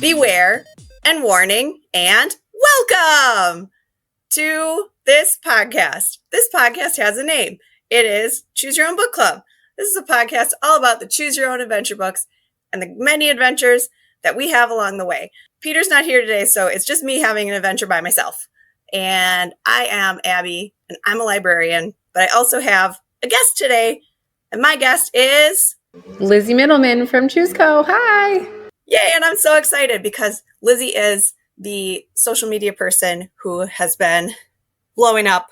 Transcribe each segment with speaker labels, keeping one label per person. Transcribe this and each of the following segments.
Speaker 1: beware, and warning, and welcome to this podcast. This podcast has a name. It is Choose Your Own Book Club. This is a podcast all about the Choose Your Own Adventure books and the many adventures that we have along the way. Peter's not here today, so it's just me having an adventure by myself. And I am Abby, and I'm a librarian, but I also have a guest today, and my guest is
Speaker 2: Lizzi Middleman from ChooseCo. Hi!
Speaker 1: Yay, and I'm so excited because Lizzi is the social media person who has been blowing up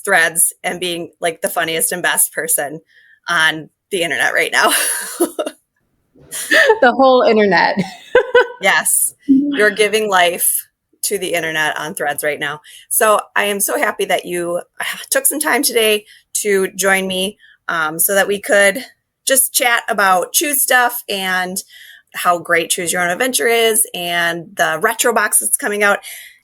Speaker 1: threads and being like the funniest and best person on the internet right now.
Speaker 2: The whole internet.
Speaker 1: Yes, you're giving life to the internet on threads right now. So I am so happy that you took some time today to join me so that we could just chat about Choose stuff and how great Choose Your Own Adventure is and the retro box that's coming out.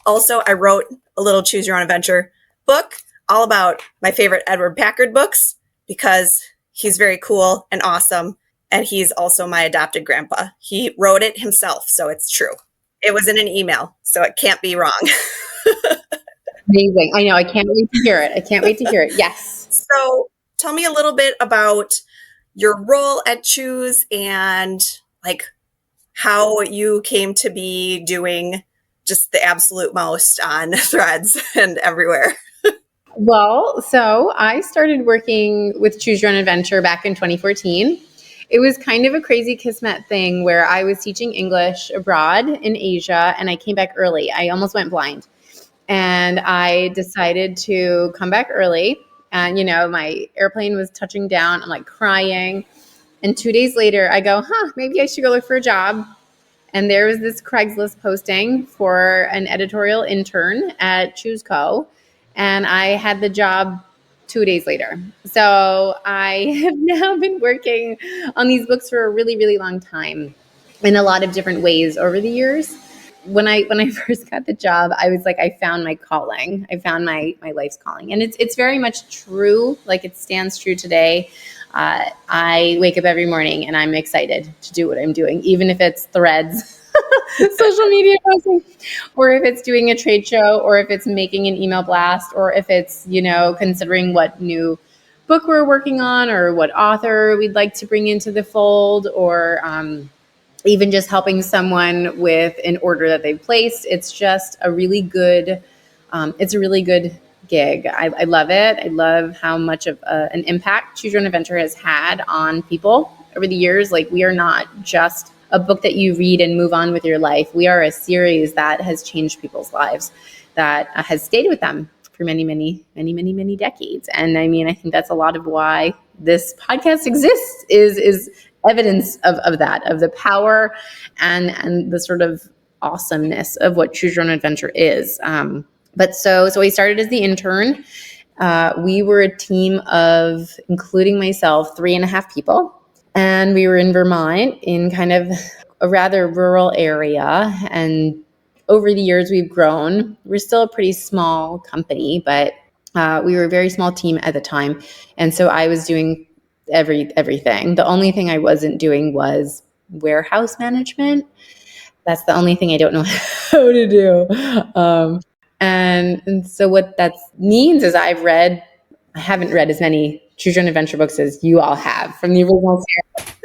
Speaker 1: Also, I wrote a little Choose Your Own Adventure book all about my favorite Edward Packard books because he's very cool and awesome. And he's also my adopted grandpa. He wrote it himself, so it's true. It was in an email, so it can't be wrong.
Speaker 2: Amazing. I know. I can't wait to hear it. Yes.
Speaker 1: So tell me a little bit about your role at Choose and like how you came to be doing just the absolute most on threads and everywhere.
Speaker 2: Well, so I started working with Choose Your Own Adventure back in 2014. It was kind of a crazy kismet thing where I was teaching English abroad in Asia and I came back early. I almost went blind and I decided to come back early. And, my airplane was touching down. I'm like crying. And 2 days later, I go, maybe I should go look for a job. And there was this Craigslist posting for an editorial intern at ChooseCo. And I had the job 2 days later. So I have now been working on these books for a really, really long time in a lot of different ways over the years. When I first got the job, I was like, I found my calling. I found my life's calling. And it's very much true. Like it stands true today. I wake up every morning and I'm excited to do what I'm doing, even if it's threads, social media posting, or if it's doing a trade show, or if it's making an email blast, or if it's, considering what new book we're working on or what author we'd like to bring into the fold, or even just helping someone with an order that they've placed. It's just a really good, gig. I love it. I love how much of an impact Choose Your Own Adventure has had on people over the years. Like we are not just a book that you read and move on with your life. We are a series that has changed people's lives, that has stayed with them for many, many, many, many, many decades. And I mean, I think that's a lot of why this podcast exists is evidence of that, of the power and the sort of awesomeness of what Choose Your Own Adventure is. But so I started as the intern. We were a team of, including myself, 3.5 people. And we were in Vermont in kind of a rather rural area. And over the years, we've grown. We're still a pretty small company, but we were a very small team at the time. And so I was doing everything. The only thing I wasn't doing was warehouse management. That's the only thing I don't know how to do. And so what that means is I haven't read as many Choose Your Own Adventure books as you all have from the original series.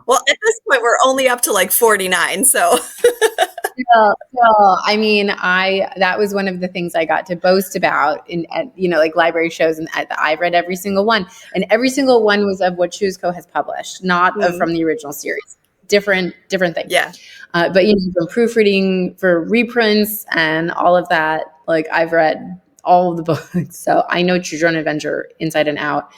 Speaker 1: Well, at this point, we're only up to like 49. So,
Speaker 2: I mean, that was one of the things I got to boast about in like library shows, and I've read every single one, and every single one was of what ChooseCo has published, not from the original series. Different things.
Speaker 1: Yeah.
Speaker 2: But from proofreading for reprints and all of that, like I've read all of the books, so I know Choose Your Own Adventure inside and out.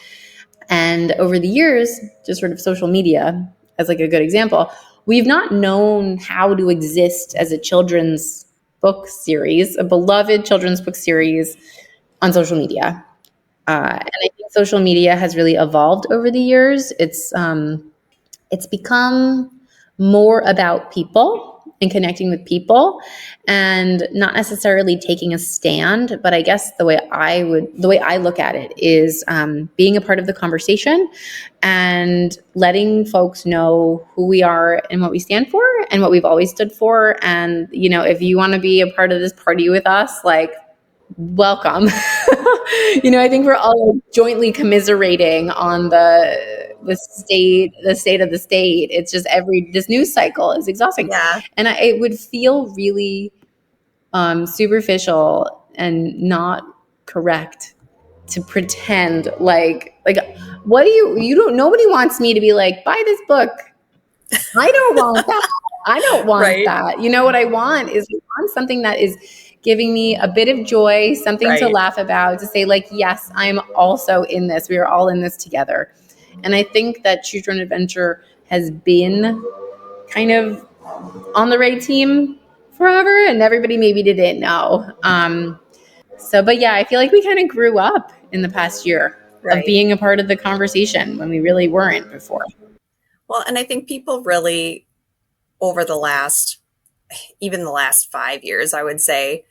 Speaker 2: And over the years, just sort of social media as like a good example, we've not known how to exist as a children's book series, a beloved children's book series on social media. And I think social media has really evolved over the years. It's become more about people and connecting with people and not necessarily taking a stand. But I guess the way I look at it is being a part of the conversation and letting folks know who we are and what we stand for and what we've always stood for. And, if you want to be a part of this party with us, like, welcome. I think we're all jointly commiserating on the state of the state. It's just this news cycle is exhausting.
Speaker 1: Yeah.
Speaker 2: And it would feel really superficial and not correct to pretend like what do you don't nobody wants me to be like, buy this book. I don't want that. I don't want
Speaker 1: Right.
Speaker 2: that. What I want is something that is giving me a bit of joy, something to
Speaker 1: Right.
Speaker 2: laugh about, to say like, yes, I'm also in this. We are all in this together. And I think that Choose Your Own Adventure has been kind of on the right team forever, and everybody maybe didn't know. But yeah, I feel like we kind of grew up in the past year of being a part of the conversation when we really weren't before.
Speaker 1: Well, and I think people really, over even the last 5 years, I would say,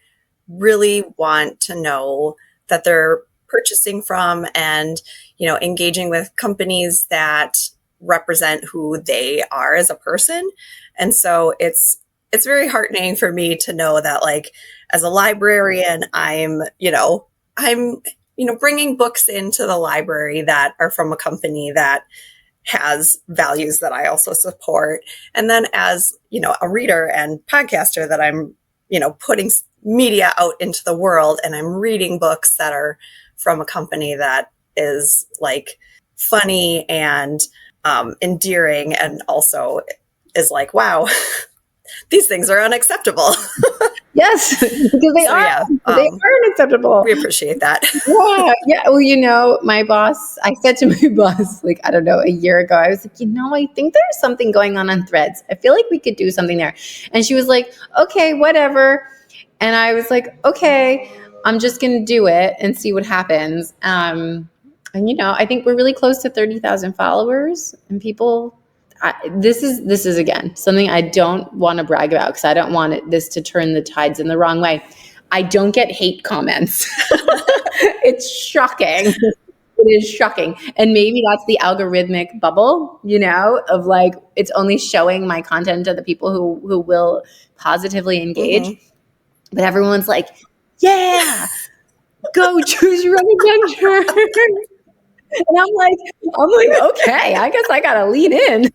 Speaker 1: really want to know that they're purchasing from and, engaging with companies that represent who they are as a person. And so it's very heartening for me to know that, like, as a librarian, I'm bringing books into the library that are from a company that has values that I also support. And then as, a reader and podcaster, that I'm, putting media out into the world, and I'm reading books that are from a company that is like funny and endearing, and also is like, wow, these things are unacceptable.
Speaker 2: Yes, because they are.
Speaker 1: Yeah,
Speaker 2: they are unacceptable.
Speaker 1: We appreciate that.
Speaker 2: Yeah. Well, my boss, I said to my boss, like, I don't know, a year ago, I was like, I think there's something going on Threads. I feel like we could do something there. And she was like, okay, whatever. And I was like, okay, I'm just going to do it and see what happens. And, I think we're really close to 30,000 followers, and people... this is again something I don't want to brag about, because I don't want this to turn the tides in the wrong way. I don't get hate comments. It's shocking. It is shocking. And maybe that's the algorithmic bubble, of like, it's only showing my content to the people who will positively engage. Mm-hmm. But everyone's like, yeah, go choose your own adventure. And I'm like, okay, I guess I gotta lean in.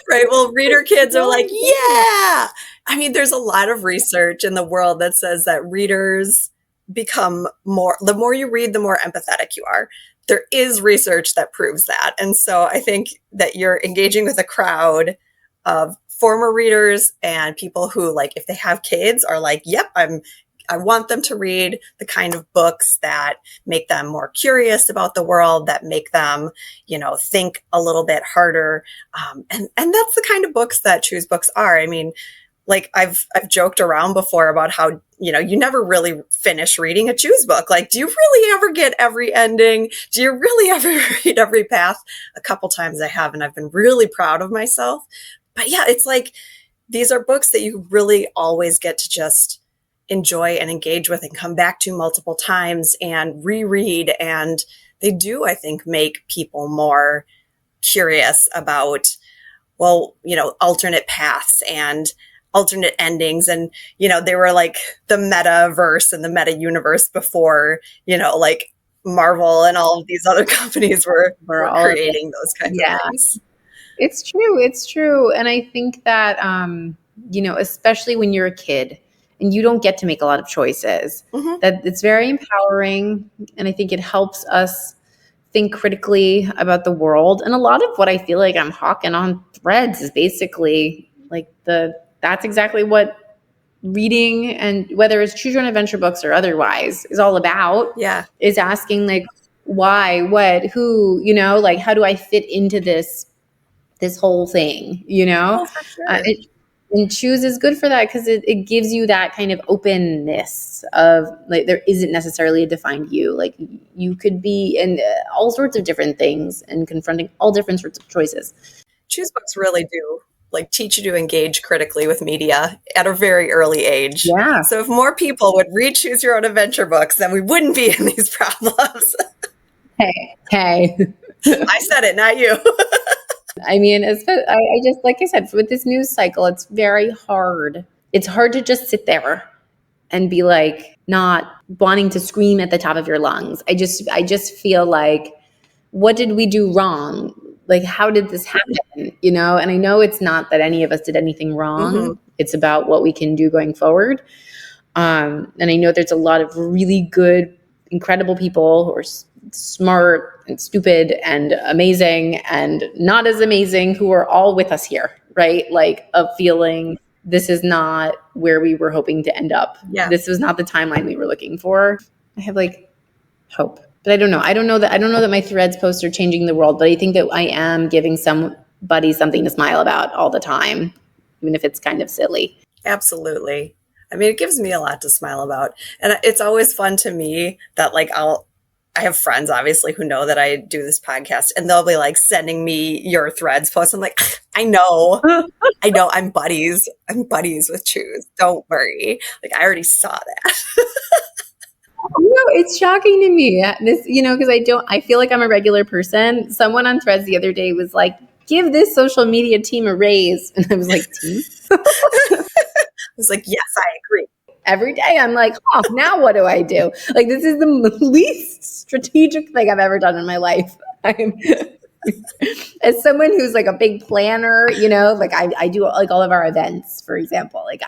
Speaker 1: Right. Well, reader kids are like, yeah. I mean, there's a lot of research in the world that says that readers become the more you read, the more empathetic you are. There is research that proves that. And so I think that you're engaging with a crowd of former readers and people who, like, if they have kids, are like, yep, I want them to read the kind of books that make them more curious about the world, that make them, think a little bit harder. And that's the kind of books that Choose Books are. I mean, like, I've joked around before about how, you never really finish reading a Choose book. Like, do you really ever get every ending? Do you really ever read every path? A couple times I have, and I've been really proud of myself. But yeah, it's like, these are books that you really always get to just enjoy and engage with and come back to multiple times and reread. And they do, I think, make people more curious about, alternate paths and alternate endings. And, they were like the metaverse and the meta universe before, like Marvel and all of these other companies were creating those kinds of things.
Speaker 2: It's true. And I think that, especially when you're a kid, and you don't get to make a lot of choices, mm-hmm. that it's very empowering. And I think it helps us think critically about the world. And a lot of what I feel like I'm hawking on Threads is basically like that's exactly what reading, and whether it's Choose Your Own Adventure books or otherwise, is all about.
Speaker 1: Yeah.
Speaker 2: Is asking, like, why, what, who, like, how do I fit into this whole thing,
Speaker 1: Oh, for sure.
Speaker 2: And Choose is good for that, because it gives you that kind of openness of, like, there isn't necessarily a defined you. Like, you could be in all sorts of different things and confronting all different sorts of choices.
Speaker 1: Choose books really do like teach you to engage critically with media at a very early age.
Speaker 2: Yeah.
Speaker 1: So if more people would read Choose Your Own Adventure books, then we wouldn't be in these problems.
Speaker 2: Hey.
Speaker 1: I said it, not you.
Speaker 2: I mean, I just, like I said, with this news cycle, it's very hard. It's hard to just sit there and be like, not wanting to scream at the top of your lungs. I just feel like, what did we do wrong? Like, how did this happen? You know, and I know it's not that any of us did anything wrong.
Speaker 1: Mm-hmm.
Speaker 2: It's about what we can do going forward. And I know there's a lot of really good, incredible people who are smart and stupid and amazing and not as amazing who are all with us here, right? Like, of feeling this is not where we were hoping to end up.
Speaker 1: Yeah.
Speaker 2: This was not the timeline we were looking for. I have like hope, but I don't know. I don't know that my Threads posts are changing the world, but I think that I am giving somebody something to smile about all the time, even if it's kind of silly.
Speaker 1: Absolutely. I mean, it gives me a lot to smile about. And it's always fun to me that like I have friends obviously who know that I do this podcast, and they'll be like sending me your Threads posts. I'm like, I know I'm buddies with Choose. Don't worry. Like, I already saw that.
Speaker 2: No, it's shocking to me. This, because I feel like I'm a regular person. Someone on Threads the other day was like, give this social media team a raise. And I was like, team?
Speaker 1: I was like, yes, I agree.
Speaker 2: Every day I'm like, oh, now what do I do? Like, this is the least strategic thing I've ever done in my life. As someone who's like a big planner, like I do like all of our events, for example. Like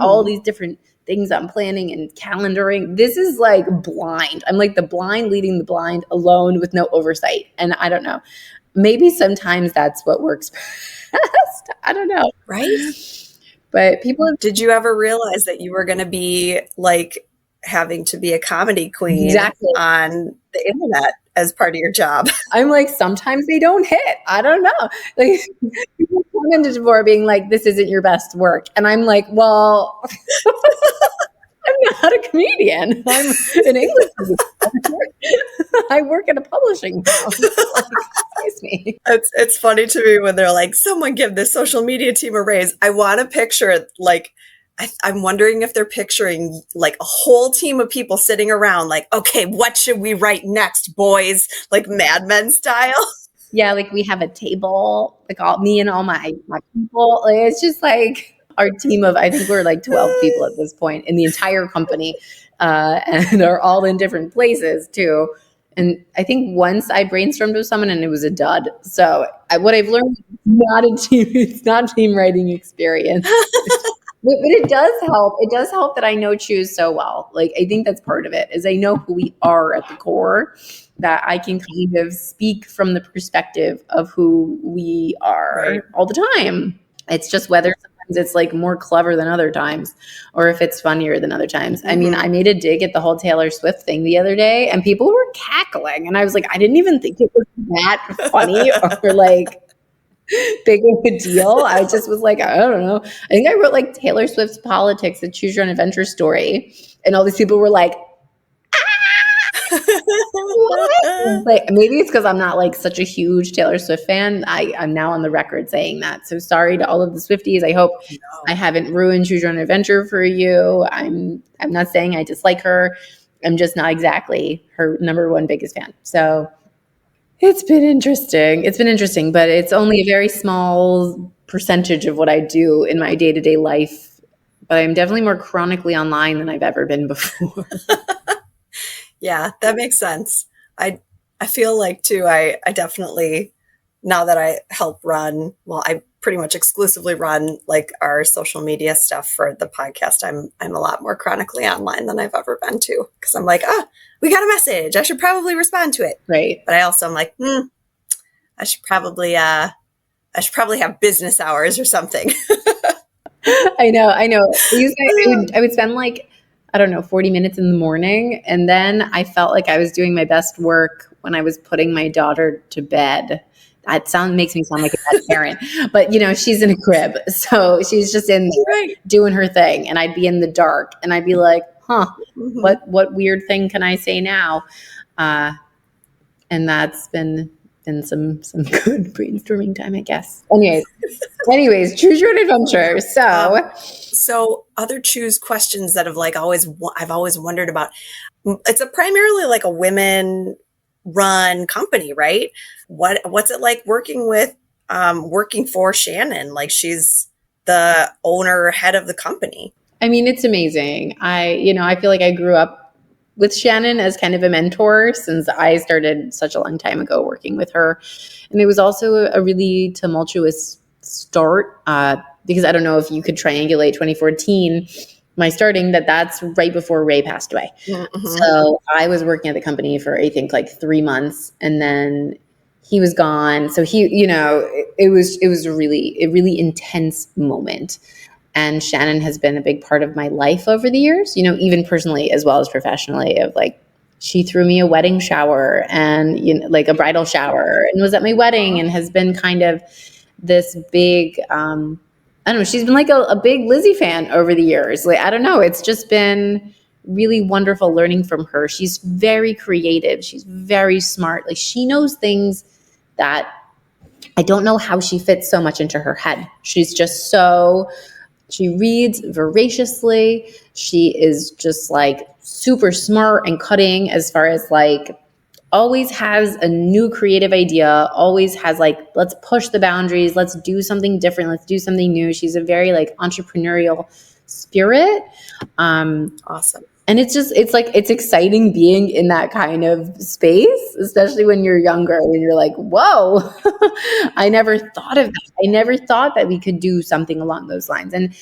Speaker 2: all these different things I'm planning and calendaring. This is like blind. I'm like the blind leading the blind alone with no oversight. And I don't know. Maybe sometimes that's what works best. I don't know.
Speaker 1: Right?
Speaker 2: But
Speaker 1: did you ever realize that you were going to be like having to be a comedy queen on the internet as part of your job?
Speaker 2: I'm like, sometimes they don't hit. I don't know. Like, people come into Devore being like, this isn't your best work. And I'm like, well, I'm not a comedian. I'm an English teacher. I work at a publishing house. Like, excuse me.
Speaker 1: It's funny to me when they're like, someone give this social media team a raise. I want to picture it like, I'm wondering if they're picturing like a whole team of people sitting around like, okay, what should we write next, boys? Like Mad Men style.
Speaker 2: Yeah, like we have a table, like me and all my people. Like, it's just like our team of, I think we're like 12 people at this point in the entire company, and are all in different places too. And I think once I brainstormed with someone and it was a dud. So what I've learned, it's not team writing experience. But it does help. It does help that I know Choose so well. Like, I think that's part of it, is I know who we are at the core, that I can kind of speak from the perspective of who we are all the time. It's just whether sometimes it's like more clever than other times, or if it's funnier than other times. Mm-hmm. I mean, I made a dig at the whole Taylor Swift thing the other day and people were cackling. And I was like, I didn't even think it was that funny or like big of a deal. I just was like, I don't know. I think I wrote like Taylor Swift's politics, a Choose Your Own Adventure story. And all these people were like, what? Like, maybe it's because I'm not like such a huge Taylor Swift fan. I'm now on the record saying that. So sorry to all of the Swifties. I hope I haven't ruined Choose Your Own Adventure for you. I'm not saying I dislike her. I'm just not exactly her number one biggest fan. So it's been interesting, but it's only a very small percentage of what I do in my day-to-day life. But I'm definitely more chronically online than I've ever been before.
Speaker 1: Yeah, that makes sense. I feel like too, I definitely, now that I help run, I pretty much exclusively run like our social media stuff for the podcast. I'm a lot more chronically online than I've ever been to, because I'm like, we got a message. I should probably respond to it.
Speaker 2: Right.
Speaker 1: But I also am like, I should probably have business hours or something.
Speaker 2: I know. I would spend like, I don't know, 40 minutes in the morning. And then I felt like I was doing my best work when I was putting my daughter to bed. That makes me sound like a bad parent, but she's in a crib. So she's just in there doing her thing. And I'd be in the dark and I'd be like, what weird thing can I say now? And that's been been some good brainstorming time, I guess. Anyways, choose your own adventure.
Speaker 1: So other choose questions that have like I've always wondered about. It's a primarily like a women run company, right? What's it like working for Shannon? Like she's the owner, head of the company.
Speaker 2: I mean, it's amazing. I feel like I grew up with Shannon as kind of a mentor since I started such a long time ago working with her. And it was also a really tumultuous start because I don't know if you could triangulate 2014, my starting, that's right before Ray passed away.
Speaker 1: Mm-hmm.
Speaker 2: So I was working at the company for, I think, like 3 months, and then he was gone. So it was a really intense moment. And Shannon has been a big part of my life over the years, even personally as well as professionally, of like, she threw me a wedding shower and, like a bridal shower, and was at my wedding, and has been kind of this big, I don't know, she's been like a big Lizzie fan over the years. Like, I don't know, it's just been really wonderful learning from her. She's very creative. She's very smart. Like, she knows things that I don't know how she fits so much into her head. She reads voraciously. She is just like super smart and cutting as far as like always has a new creative idea, always has like, let's push the boundaries, let's do something different, let's do something new. She's a very like entrepreneurial spirit.
Speaker 1: Awesome.
Speaker 2: And it's exciting being in that kind of space, especially when you're younger, when you're like, whoa, I never thought of that. I never thought that we could do something along those lines. And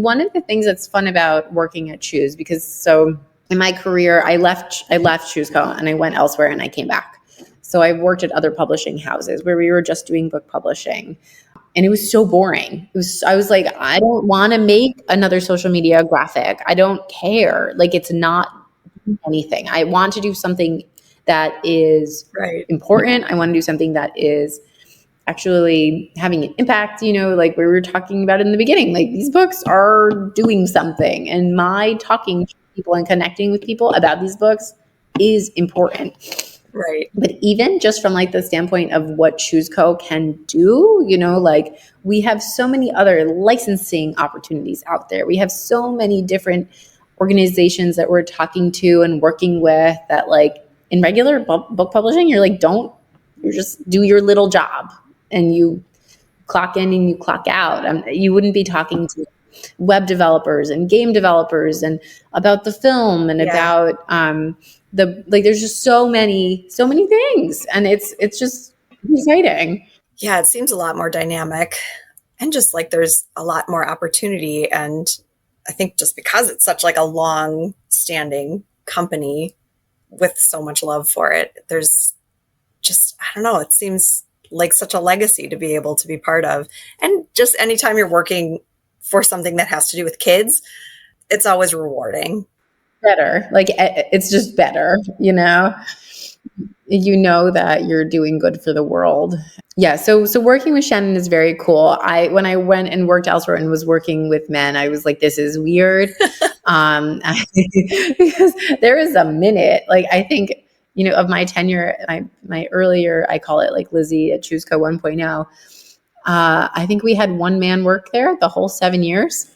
Speaker 2: one of the things that's fun about working at Choose, because so in my career, I left ChooseCo and I went elsewhere and I came back. So I worked at other publishing houses where we were just doing book publishing. And it was so boring. I was like, I don't want to make another social media graphic. I don't care. Like, it's not anything. I want to do something that is important. I want to do something that is actually having an impact, like we were talking about in the beginning. Like, these books are doing something, and my talking to people and connecting with people about these books is important.
Speaker 1: Right.
Speaker 2: But even just from like the standpoint of what ChooseCo can do, like, we have so many other licensing opportunities out there. We have so many different organizations that we're talking to and working with that, like, in regular book publishing, you're like, you just do your little job and you clock in and you clock out. You wouldn't be talking to web developers and game developers and about the film and about there's just so many things, and it's just exciting.
Speaker 1: Yeah, it seems a lot more dynamic, and just like there's a lot more opportunity. And I think just because it's such like a long standing company with so much love for it, there's just, I don't know, it seems like such a legacy to be able to be part of. And just anytime you're working for something that has to do with kids, it's always rewarding.
Speaker 2: Better. Like, it's just better, that you're doing good for the world. Yeah. So working with Shannon is very cool. When I went and worked elsewhere and was working with men, I was like, this is weird. Because there is a minute, like, I think, of my tenure, my earlier, I call it like Lizzie at ChooseCo 1.0. I think we had one man work there the whole 7 years.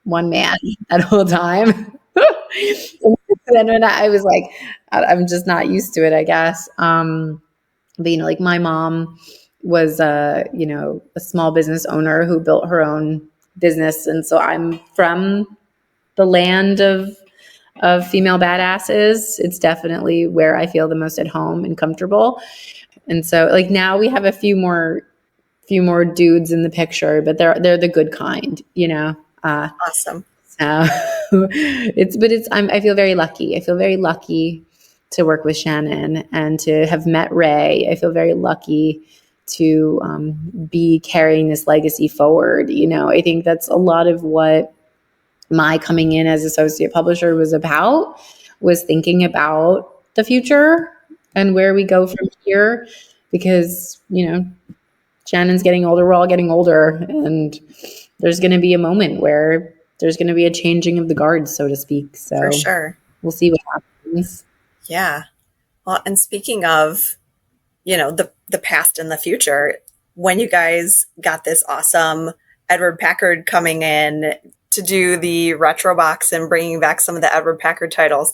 Speaker 2: One man that whole time. Then when I was like, I'm just not used to it, I guess. But like, my mom was a small business owner who built her own business, and so I'm from the land of female badasses. It's definitely where I feel the most at home and comfortable. And so, like, now we have a few more dudes in the picture, but they're the good kind,
Speaker 1: Awesome.
Speaker 2: I feel very lucky. I feel very lucky to work with Shannon and to have met Ray. I feel very lucky to be carrying this legacy forward. I think that's a lot of what my coming in as associate publisher was about, was thinking about the future and where we go from here, because, Shannon's getting older, we're all getting older, and there's going to be a moment where there's going to be a changing of the guards, so to speak. So
Speaker 1: for sure,
Speaker 2: we'll see what happens.
Speaker 1: Yeah. Well, and speaking of, the the past and the future. When you guys got this awesome Edward Packard coming in to do the retro box and bringing back some of the Edward Packard titles,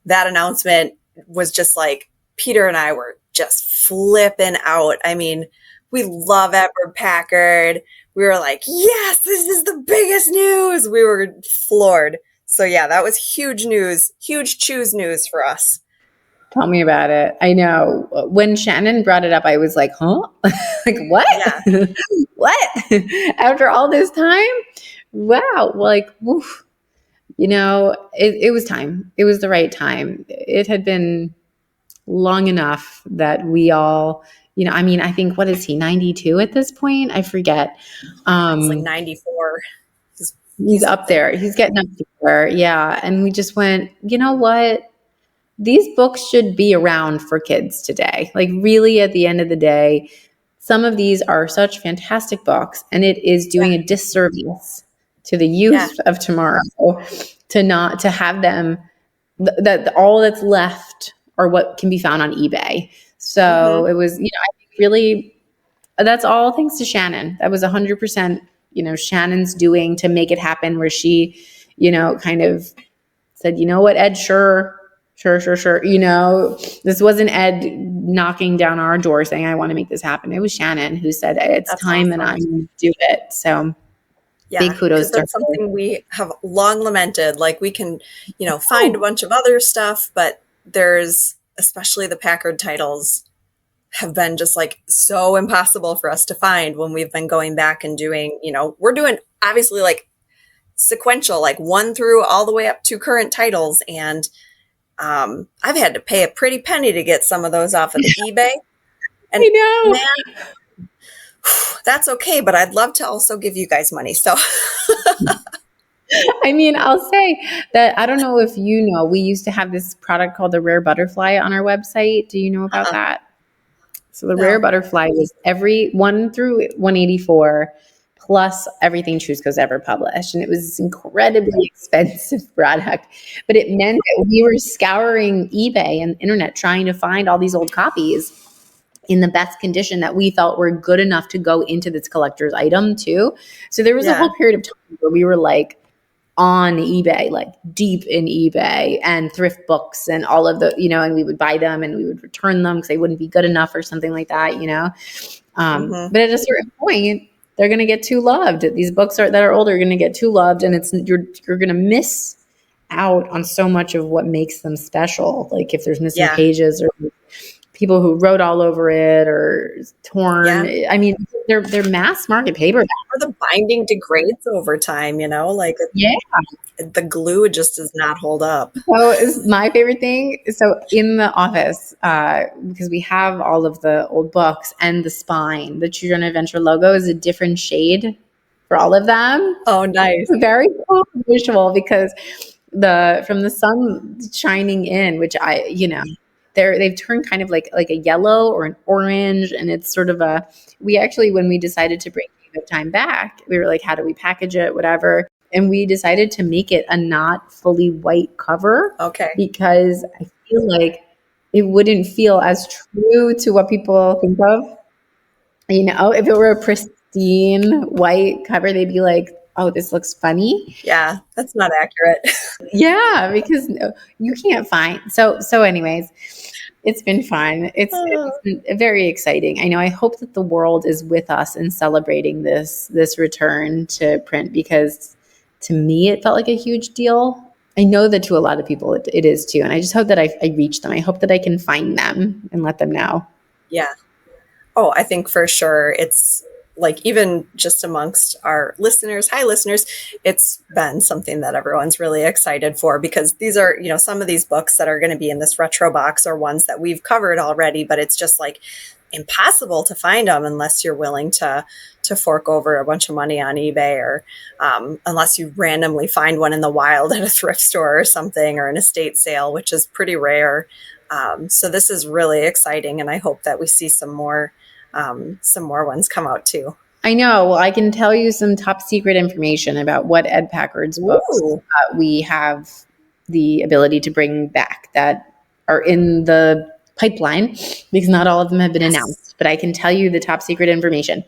Speaker 1: that announcement was just like, Peter and I were just flipping out. I mean, we love Edward Packard. We were like, yes, this is the biggest news. We were floored. So yeah, that was huge news, huge Choose news for us.
Speaker 2: Tell me about it. I know. When Shannon brought it up, I was like, huh? Like, what?
Speaker 1: Yeah.
Speaker 2: What? After all this time? Wow. Like, woof. You know, it was time. It was the right time. It had been long enough that we all, you know, I mean, I think, what is he, 92 at this point? I forget.
Speaker 1: It's like 94.
Speaker 2: He's up there. He's getting up there. Yeah. And we just went, you know what? These books should be around for kids today. Like, really, at the end of the day, some of these are such fantastic books, and it is doing a disservice to the youth of tomorrow to have them, that all that's left are what can be found on eBay. So it was, you know, I think really, that's all thanks to Shannon. That was 100%, you know, Shannon's doing to make it happen, where she, you know, kind of said, you know what, Ed, sure. You know, this wasn't Ed knocking down our door saying, I want to make this happen. It was Shannon who said, it's that's time, awesome. And I'm going to do it. So big kudos to her.
Speaker 1: That's something we have long lamented. Like, we can, you know, find a bunch of other stuff, but there's, especially the Packard titles, have been just like so impossible for us to find when we've been going back and doing, you know, we're doing obviously like sequential, like 1 through all the way up to current titles. And I've had to pay a pretty penny to get some of those off of the eBay. And
Speaker 2: I know.
Speaker 1: Man, that's okay, but I'd love to also give you guys money. So
Speaker 2: I mean, I'll say that, I don't know if you know, we used to have this product called the Rare Butterfly on our website. Do you know about that? So the Rare Butterfly was every 1 through 184 plus everything ChooseCo's ever published. And it was this incredibly expensive product, but it meant that we were scouring eBay and the internet trying to find all these old copies in the best condition that we felt were good enough to go into this collector's item too. So there was a whole period of time where we were like on eBay, like deep in eBay and thrift books and all of the, you know, and we would buy them and we would return them because they wouldn't be good enough or something like that, you know. But at a certain point, they're going to get too loved. These books that are older are going to get too loved, and you're going to miss out on so much of what makes them special. Like if there's missing pages or people who wrote all over it or torn. I mean, they're mass market paperback.
Speaker 1: Or the binding degrades over time, you know, like the glue just does not hold up.
Speaker 2: So is my favorite thing. So in the office, because we have all of the old books and the spine, the Choose Your Own Adventure logo is a different shade for all of them.
Speaker 1: Oh, nice.
Speaker 2: Very cool visual, because from the sun shining in, which they've turned kind of like a yellow or an orange, and it's sort of we actually, when we decided to bring Game of Time back, we were like, how do we package it, whatever. And we decided to make it a not fully white cover. Okay. Because I feel like it wouldn't feel as true to what people think of. You know, if it were a pristine white cover, they'd be like, oh, this looks funny.
Speaker 1: Yeah, that's not accurate.
Speaker 2: Yeah, because you can't find. So anyways, it's been fun. It's been very exciting. I know. I hope that the world is with us in celebrating this return to print, because to me, it felt like a huge deal. I know that to a lot of people it is too. And I just hope that I reach them. I hope that I can find them and let them know.
Speaker 1: Yeah. Oh, I think for sure. It's like, even just amongst our listeners, hi listeners, it's been something that everyone's really excited for, because these are, you know, some of these books that are going to be in this retro box are ones that we've covered already, but it's just like impossible to find them unless you're willing to fork over a bunch of money on eBay, or unless you randomly find one in the wild at a thrift store or something, or an estate sale, which is pretty rare. So this is really exciting, and I hope that we see some more ones come out too.
Speaker 2: I know. Well, I can tell you some top secret information about what Ed Packard's books we have the ability to bring back that are in the pipeline because not all of them have been announced, but I can tell you the top secret information.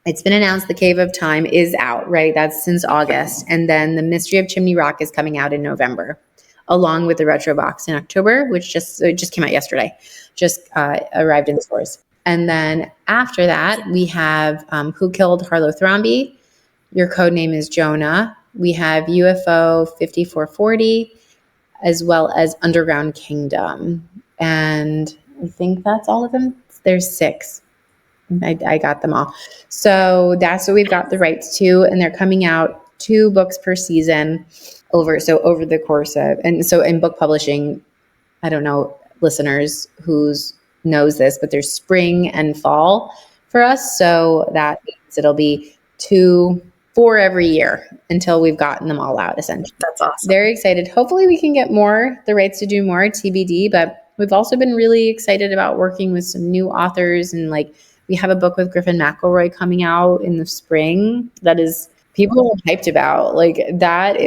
Speaker 2: It's been announced The Cave of Time is out, right? That's since August. And then The Mystery of Chimney Rock is coming out in November, along with the Retro Box in October, which just came out yesterday, just arrived in stores. And then after that, we have Who Killed Harlow Thrombey? Your code name is Jonah. We have UFO 5440, as well as Underground Kingdom. And I think that's all of them. There's 6. I got them all. So that's what we've got the rights to. And they're coming out 2 books per season over the course of, and so in book publishing, I don't know, listeners who's knows this, but there's spring and fall for us. So that means it'll be 4 every year until we've gotten them all out, essentially.
Speaker 1: That's awesome.
Speaker 2: Very excited. Hopefully we can get the rights to do more, TBD, but we've also been really excited about working with some new authors, and like we have a book with Griffin McElroy coming out in the spring that is people are hyped about. Like that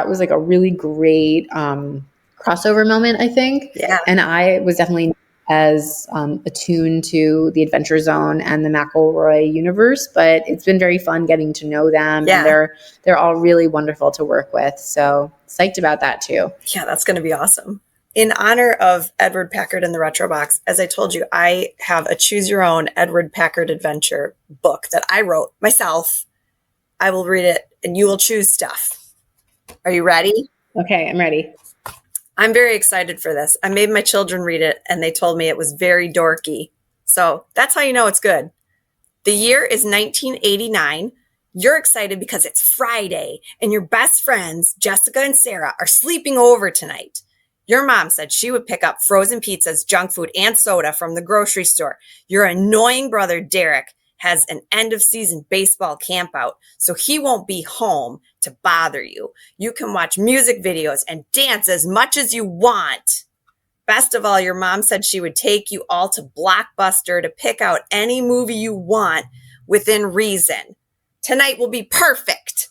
Speaker 2: was like a really great crossover moment, I think.
Speaker 1: Yeah.
Speaker 2: And I was definitely as attuned to the Adventure Zone and the McElroy universe, but it's been very fun getting to know them.
Speaker 1: Yeah.
Speaker 2: And they're all really wonderful to work with. So psyched about that too.
Speaker 1: Yeah, that's going to be awesome. In honor of Edward Packard and the Retro Box, as I told you, I have a Choose Your Own Edward Packard Adventure book that I wrote myself. I will read it and you will choose stuff. Are you ready?
Speaker 2: Okay, I'm ready.
Speaker 1: I'm very excited for this. I made my children read it and they told me it was very dorky. So that's how you know it's good. The year is 1989. You're excited because it's Friday and your best friends, Jessica and Sarah, are sleeping over tonight. Your mom said she would pick up frozen pizzas, junk food, and soda from the grocery store. Your annoying brother, Derek, has an end-of-season baseball campout, so he won't be home to bother you. You can watch music videos and dance as much as you want. Best of all, your mom said she would take you all to Blockbuster to pick out any movie you want within reason. Tonight will be perfect.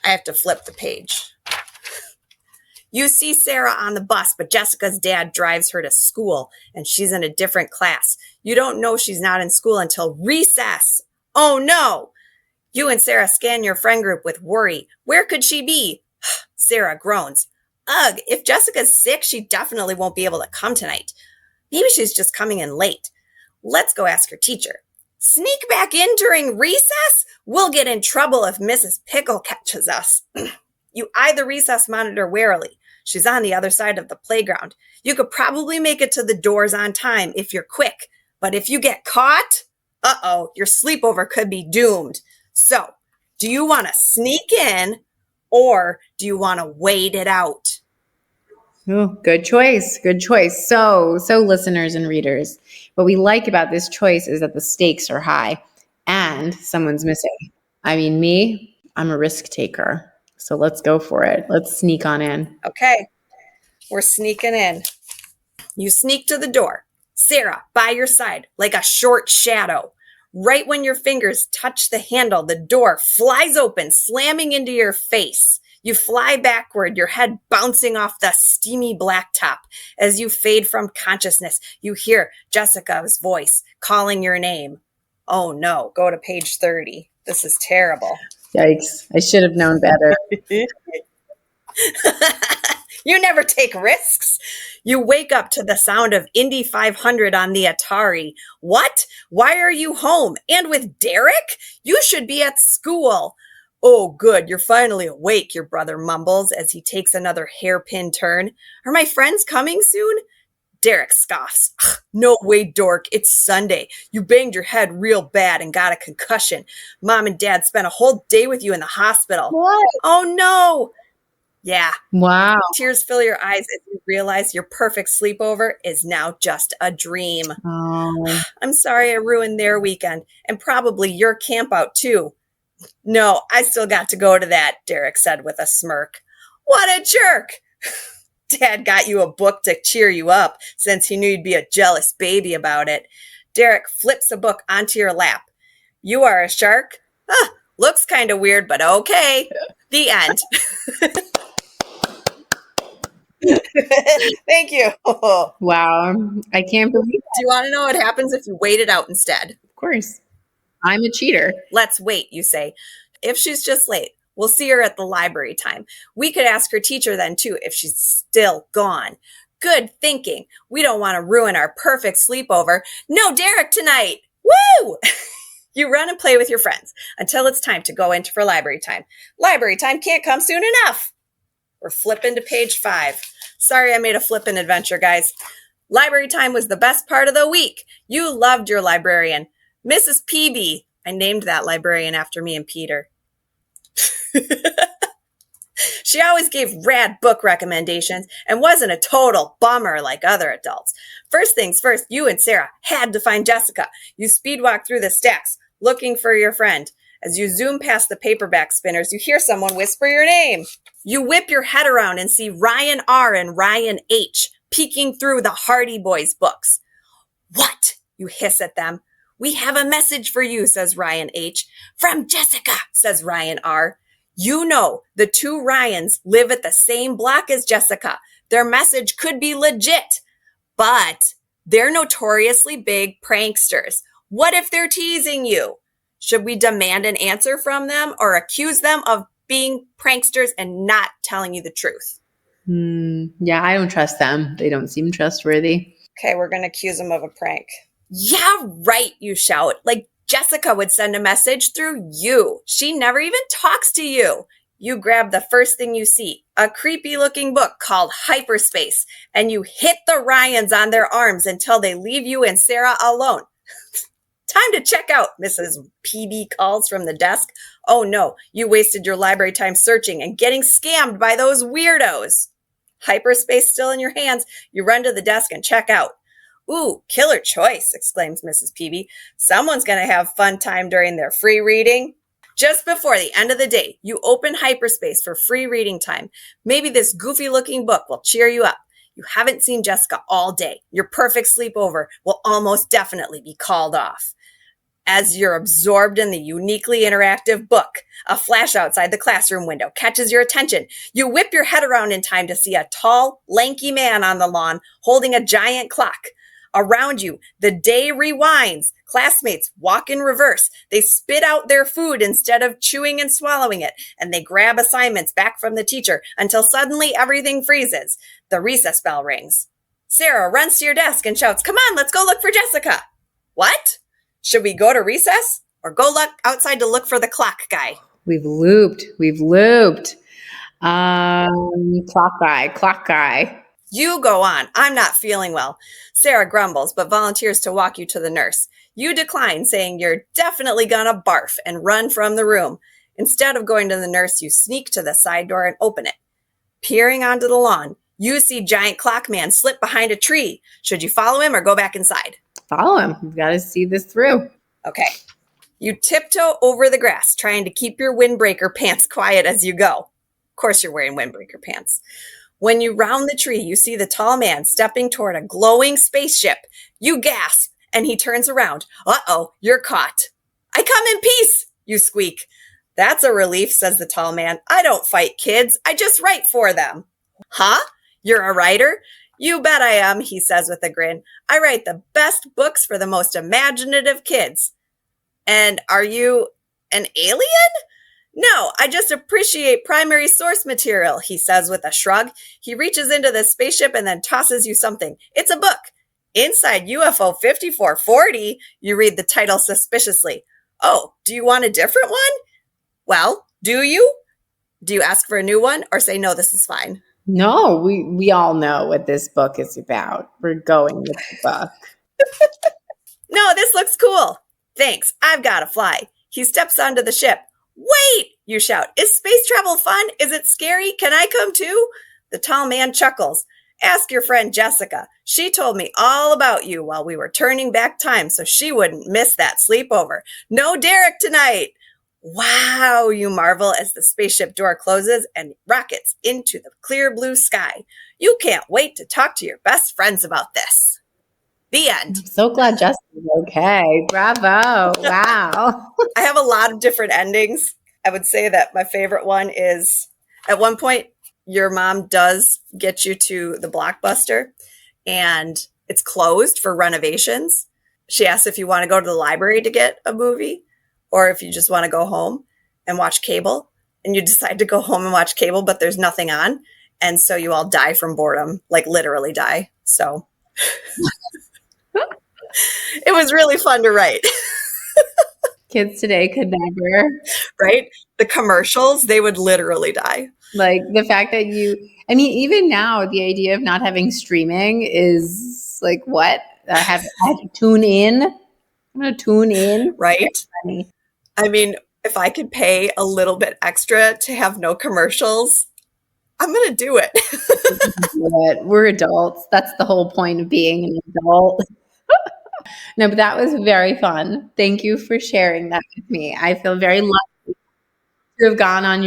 Speaker 1: I have to flip the page. You see Sarah on the bus, but Jessica's dad drives her to school, and she's in a different class. You don't know she's not in school until recess. Oh, no. You and Sarah scan your friend group with worry. Where could she be? Sarah groans. Ugh, if Jessica's sick, she definitely won't be able to come tonight. Maybe she's just coming in late. Let's go ask her teacher. Sneak back in during recess? We'll get in trouble if Mrs. Pickle catches us. You eye the recess monitor warily. She's on the other side of the playground. You could probably make it to the doors on time if you're quick. But if you get caught, your sleepover could be doomed. So, do you want to sneak in or do you want to wait it out?
Speaker 2: Oh, good choice. Good choice. So listeners and readers, what we like about this choice is that the stakes are high and someone's missing. I mean, me, I'm a risk taker. So let's go for it. Let's sneak on in.
Speaker 1: Okay, we're sneaking in. You sneak to the door. Sarah, by your side, like a short shadow. Right when your fingers touch the handle, the door flies open, slamming into your face. You fly backward, your head bouncing off the steamy blacktop. As you fade from consciousness, you hear Jessica's voice calling your name. Oh no, go to page 30. This is terrible.
Speaker 2: Yikes. I should have known better.
Speaker 1: You never take risks. You wake up to the sound of Indy 500 on the Atari. What? Why are you home? And with Derek? You should be at school. Oh, good. You're finally awake, your brother mumbles as he takes another hairpin turn. Are my friends coming soon? Derek scoffs. No way, dork. It's Sunday. You banged your head real bad and got a concussion. Mom and Dad spent a whole day with you in the hospital.
Speaker 2: What?
Speaker 1: Oh, no. Yeah.
Speaker 2: Wow.
Speaker 1: Tears fill your eyes as you realize your perfect sleepover is now just a dream.
Speaker 2: Oh.
Speaker 1: I'm sorry I ruined their weekend and probably your campout too. No, I still got to go to that, Derek said with a smirk. What a jerk. Dad got you a book to cheer you up since he knew you'd be a jealous baby about it. Derek flips a book onto your lap. You are a shark? Looks kind of weird, but okay. The end. Thank you. Do
Speaker 2: Wow. I can't believe it.
Speaker 1: you want to know what happens if you wait it out instead?
Speaker 2: Of course. I'm a cheater.
Speaker 1: Let's wait, you say. If she's just late, we'll see her at the library time. We could ask her teacher then, too, if she's still gone. Good thinking. We don't want to ruin our perfect sleepover. No Derek tonight. Woo! You run and play with your friends until it's time to go in for library time. Library time can't come soon enough. We're flipping to page 5. Sorry I made a flippin' adventure, guys. Library time was the best part of the week. You loved your librarian. Mrs. Peavy. I named that librarian after me and Peter. She always gave rad book recommendations and wasn't a total bummer like other adults. First things first, you and Sarah had to find Jessica. You speed walk through the stacks looking for your friend. As you zoom past the paperback spinners, you hear someone whisper your name. You whip your head around and see Ryan R. and Ryan H. peeking through the Hardy Boys books. What? You hiss at them. We have a message for you, says Ryan H. From Jessica, says Ryan R. You know the two Ryans live at the same block as Jessica. Their message could be legit, but they're notoriously big pranksters. What if they're teasing you? Should we demand an answer from them or accuse them of being pranksters and not telling you the truth?
Speaker 2: Yeah, I don't trust them. They don't seem trustworthy.
Speaker 1: Okay, we're going to accuse them of a prank. Yeah, right, you shout. Like Jessica would send a message through you. She never even talks to you. You grab the first thing you see, a creepy looking book called Hyperspace, and you hit the Ryans on their arms until they leave you and Sarah alone. Time to check out, Mrs. PB calls from the desk. Oh no, you wasted your library time searching and getting scammed by those weirdos. Hyperspace still in your hands, you run to the desk and check out. Ooh, killer choice, exclaims Mrs. Peavy. Someone's going to have fun time during their free reading. Just before the end of the day, you open Hyperspace for free reading time. Maybe this goofy-looking book will cheer you up. You haven't seen Jessica all day. Your perfect sleepover will almost definitely be called off. As you're absorbed in the uniquely interactive book, a flash outside the classroom window catches your attention. You whip your head around in time to see a tall, lanky man on the lawn holding a giant clock. Around you, the day rewinds. Classmates walk in reverse. They spit out their food instead of chewing and swallowing it, and they grab assignments back from the teacher until suddenly everything freezes. The recess bell rings. Sarah runs to your desk and shouts, "Come on, let's go look for Jessica." What? Should we go to recess or go look outside to look for the clock guy?
Speaker 2: We've looped. Clock guy.
Speaker 1: You go on. I'm not feeling well. Sarah grumbles, but volunteers to walk you to the nurse. You decline, saying you're definitely gonna barf and run from the room. Instead of going to the nurse, you sneak to the side door and open it. Peering onto the lawn, you see giant clock man slip behind a tree. Should you follow him or go back inside?
Speaker 2: Follow him. We've got to see this through.
Speaker 1: Okay. You tiptoe over the grass, trying to keep your windbreaker pants quiet as you go. Of course you're wearing windbreaker pants. When you round the tree, you see the tall man stepping toward a glowing spaceship. You gasp, and he turns around. Uh-oh, you're caught. I come in peace, you squeak. That's a relief, says the tall man. I don't fight kids. I just write for them. Huh? You're a writer? You bet I am, he says with a grin. I write the best books for the most imaginative kids. And are you an alien? No, I just appreciate primary source material, he says with a shrug. He reaches into the spaceship and then tosses you something. It's a book. Inside UFO 5440, you read the title suspiciously. Oh, do you want a different one? Well, do you? Do you ask for a new one or say, no, this is fine?
Speaker 2: No, we all know what this book is about. We're going with the book.
Speaker 1: No, this looks cool. Thanks, I've got to fly. He steps onto the ship. Wait, you shout. Is space travel fun? Is it scary? Can I come too? The tall man chuckles. Ask your friend Jessica. She told me all about you while we were turning back time so she wouldn't miss that sleepover. No Derek tonight. Wow, you marvel as the spaceship door closes and rockets into the clear blue sky. You can't wait to talk to your best friends about this. The end.
Speaker 2: I'm so glad Justin's okay. Bravo. Wow.
Speaker 1: I have a lot of different endings. I would say that my favorite one is, at one point, your mom does get you to the Blockbuster and it's closed for renovations, she asks if you want to go to the library to get a movie or if you just want to go home and watch cable, and you decide to go home and watch cable, but there's nothing on. And so you all die from boredom, like literally die. So it was really fun to write.
Speaker 2: Kids today could never.
Speaker 1: Right? The commercials, they would literally die.
Speaker 2: Like the fact that I mean, even now, the idea of not having streaming is like, what? I have to tune in. I'm going to tune in.
Speaker 1: Right? I mean, if I could pay a little bit extra to have no commercials, I'm going to do it.
Speaker 2: We're adults. That's the whole point of being an adult. No, but that was very fun. Thank you for sharing that with me. I feel very lucky to have gone on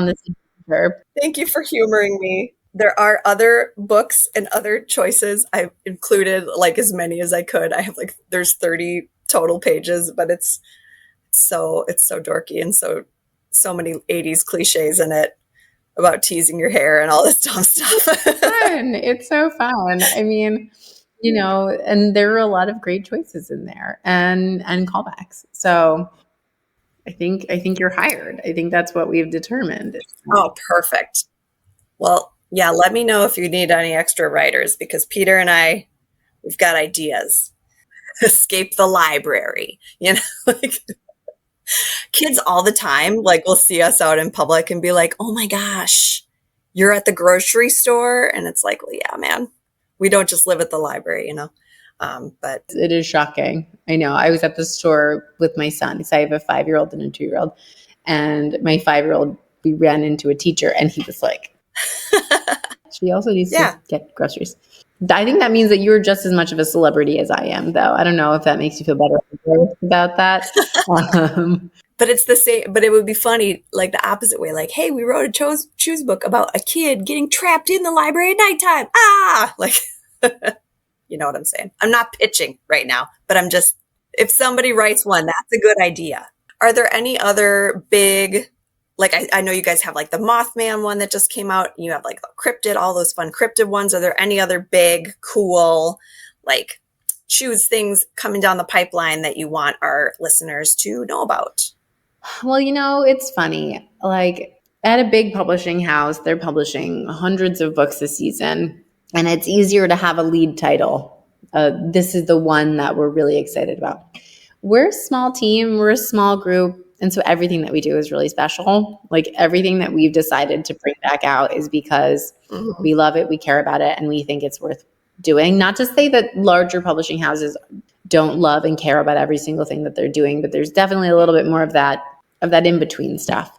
Speaker 2: this adventure.
Speaker 1: Thank you for humoring me. There are other books and other choices. I've included like as many as I could. I have there's 30 total pages, but it's so dorky and so many 80s cliches in it about teasing your hair and all this dumb stuff.
Speaker 2: Fun. It's so fun. I mean, and there are a lot of great choices in there and callbacks. So I think you're hired. I think that's what we've determined.
Speaker 1: Oh, perfect. Well, yeah, let me know if you need any extra writers because Peter and we've got ideas. Escape the library, kids all the time, will see us out in public and be like, oh my gosh, you're at the grocery store. And it's like, well, yeah, man, we don't just live at the library, but
Speaker 2: it is shocking. I know. I was at the store with my son because I have a 5-year-old and a 2-year-old, and my 5-year-old, we ran into a teacher and he was like, she also needs to get groceries. I think that means that you're just as much of a celebrity as I am, though. I don't know if that makes you feel better about that.
Speaker 1: But it's the same, but it would be funny, the opposite way. Like, hey, we wrote a Choose book about a kid getting trapped in the library at nighttime. You know what I'm saying? I'm not pitching right now, but I'm just, if somebody writes one, that's a good idea. Are there any other big, I know you guys have the Mothman one that just came out. You have the cryptid, all those fun cryptid ones. Are there any other big, cool, Choose things coming down the pipeline that you want our listeners to know about?
Speaker 2: Well, it's funny. At a big publishing house, they're publishing hundreds of books a season, and it's easier to have a lead title. This is the one that we're really excited about. We're a small team. We're a small group. And so everything that we do is really special. Everything that we've decided to bring back out is because we love it, we care about it, and we think it's worth doing. Not to say that larger publishing houses don't love and care about every single thing that they're doing, but there's definitely a little bit more of that in-between stuff.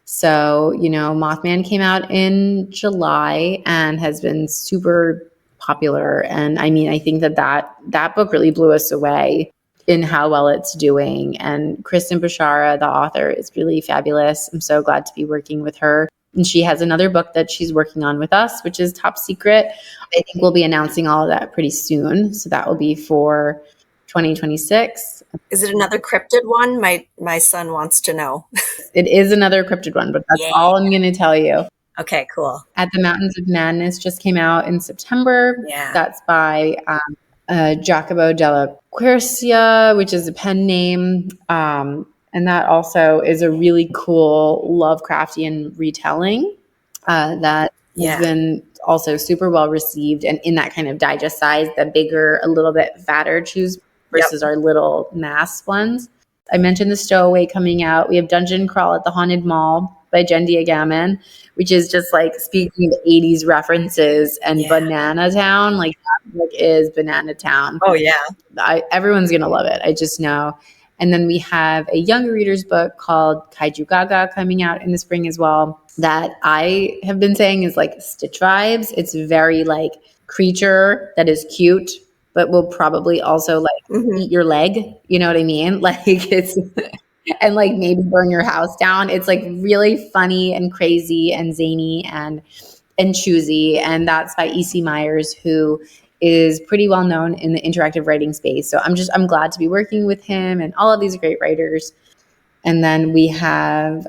Speaker 2: So, Mothman came out in July and has been super popular. And I mean, I think that book really blew us away in how well it's doing. And Kristen Bashara, the author, is really fabulous. I'm so glad to be working with her. And she has another book that she's working on with us, which is top secret. I think we'll be announcing all of that pretty soon. So that will be for 2026.
Speaker 1: Is it another cryptid one? My son wants to know.
Speaker 2: It is another cryptid one, but that's all I'm going to tell you.
Speaker 1: Okay, cool.
Speaker 2: At the Mountains of Madness just came out in September.
Speaker 1: Yeah.
Speaker 2: That's by Jacopo della Quercia, which is a pen name. And that also is a really cool Lovecraftian retelling that has been also super well received. And in that kind of digest size, the bigger, a little bit fatter Choose versus our little mass ones. I mentioned the Stowaway coming out. We have Dungeon Crawl at the Haunted Mall by Jen Diagaman, which is just speaking of 80s references and Banana Town. That book is Banana Town.
Speaker 1: Oh, yeah.
Speaker 2: Everyone's going to love it. I just know. And then we have a young reader's book called Kaiju Gaga coming out in the spring as well that I have been saying is Stitch vibes. It's very creature that is cute, but will probably also eat your leg. You know what I mean? It's and maybe burn your house down. It's really funny and crazy and zany and choosy. And that's by E.C. Myers, who is pretty well known in the interactive writing space. So I'm glad to be working with him and all of these great writers. And then we have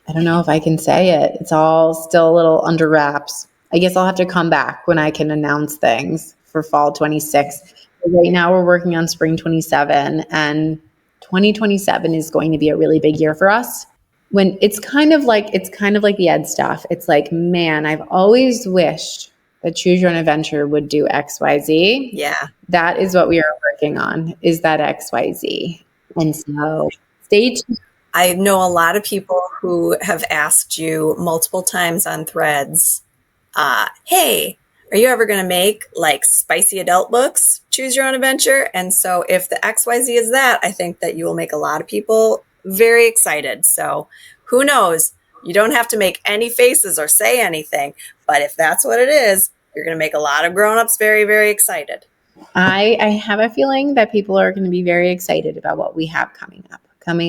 Speaker 2: I don't know if I can say it. It's all still a little under wraps. I guess I'll have to come back when I can announce things for fall 26. Right now we're working on spring 27, and 2027 is going to be a really big year for us. When it's kind of like the ed stuff. It's like, man, I've always wished that Choose Your Own Adventure would do XYZ.
Speaker 1: Yeah.
Speaker 2: That is what we are working on, is that XYZ. And so stay tuned.
Speaker 1: I know a lot of people who have asked you multiple times on Threads, hey, are you ever going to make like spicy adult books, Choose Your Own Adventure? And so if the XYZ is that, I think that you will make a lot of people very excited. So who knows? You don't have to make any faces or say anything, but if that's what it is, you're going to make a lot of grown-ups very, very excited.
Speaker 2: I have a feeling that people are going to be very excited about what we have coming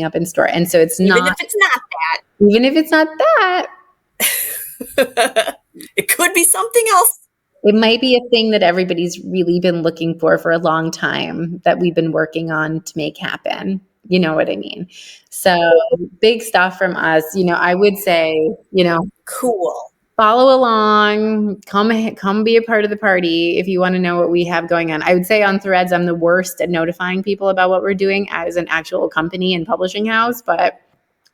Speaker 2: up in store. And so it's
Speaker 1: Even
Speaker 2: not,
Speaker 1: if it's not
Speaker 2: even if it's not that,
Speaker 1: that, it could be something else.
Speaker 2: it might be a thing that everybody's really been looking for a long time that we've been working on to make happen. You know what I mean? So big stuff from us. I would say,
Speaker 1: Cool.
Speaker 2: follow along, come be a part of the party if you want to know what we have going on. I would say on Threads, I'm the worst at notifying people about what we're doing as an actual company and publishing house, but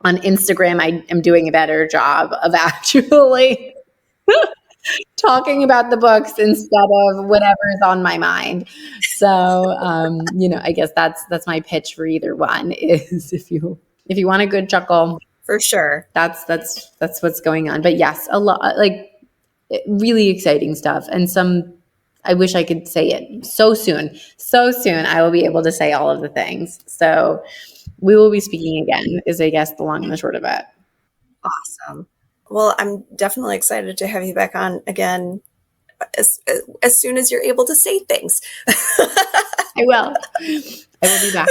Speaker 2: on Instagram, I am doing a better job of actually talking about the books instead of whatever is on my mind. So, I guess that's my pitch for either one, is if you want a good chuckle,
Speaker 1: For sure.
Speaker 2: that's what's going on. But yes, a lot, like, really exciting stuff, and I wish I could say it so soon. I will be able to say all of the things. So we will be speaking again, is I guess the long and the short of it.
Speaker 1: Awesome. Well, I'm definitely excited to have you back on again as soon as you're able to say things.
Speaker 2: I will be back.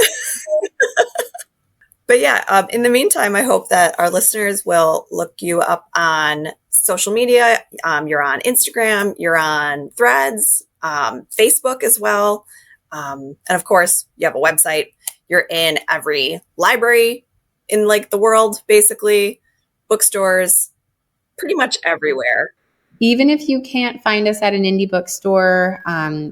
Speaker 1: But yeah, in the meantime, I hope that our listeners will look you up on social media. You're on Instagram, you're on Threads, Facebook as well. And of course, you have a website. You're in every library in like the world, basically, bookstores, pretty much everywhere.
Speaker 2: Even if you can't find us at an indie bookstore,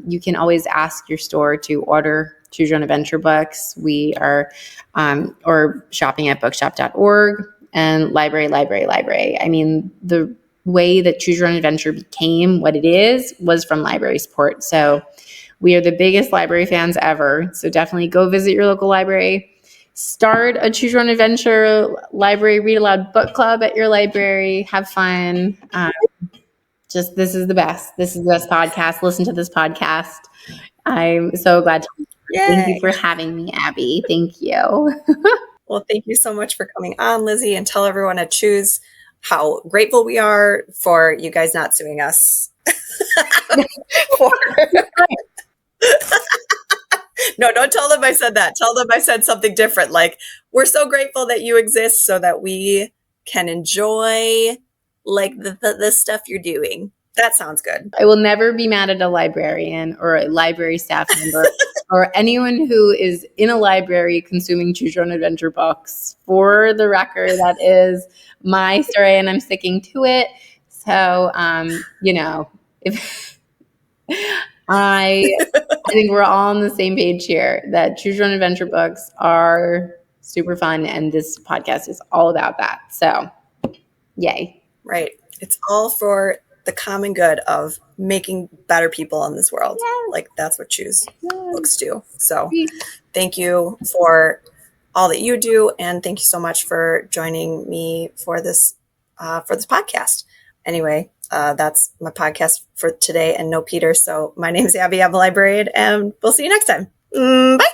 Speaker 2: you can always ask your store to order Choose Your Own Adventure books. We are, or shopping at bookshop.org and library. I mean, the way that Choose Your Own Adventure became what it is was from library support. So we are the biggest library fans ever. So definitely go visit your local library. Start a Choose Your Own Adventure library read aloud book club at your library. Have fun. This is the best. This is the best podcast. Listen to this podcast. I'm so glad to.
Speaker 1: Yay.
Speaker 2: Thank you for having me, Abby. Thank you.
Speaker 1: Well, thank you so much for coming on, Lizzie, and tell everyone at Choose how grateful we are for you guys not suing us. No, don't tell them I said that. Tell them I said something different. Like, we're so grateful that you exist so that we can enjoy like the stuff you're doing. That sounds good.
Speaker 2: I will never be mad at a librarian or a library staff member or anyone who is in a library consuming Choose Your Own Adventure books. For the record, that is my story and I'm sticking to it. So, if I think we're all on the same page here that Choose Your Own Adventure books are super fun, and this podcast is all about that. So, yay.
Speaker 1: Right. It's all for the common good of making better people in this world.
Speaker 2: Yes.
Speaker 1: Like, that's what Choose
Speaker 2: Yes.
Speaker 1: books do. So thank you for all that you do. And thank you so much for joining me for this podcast. Anyway, that's my podcast for today, and no Peter. So my name is Abby, I'm a librarian, and we'll see you next time. Bye.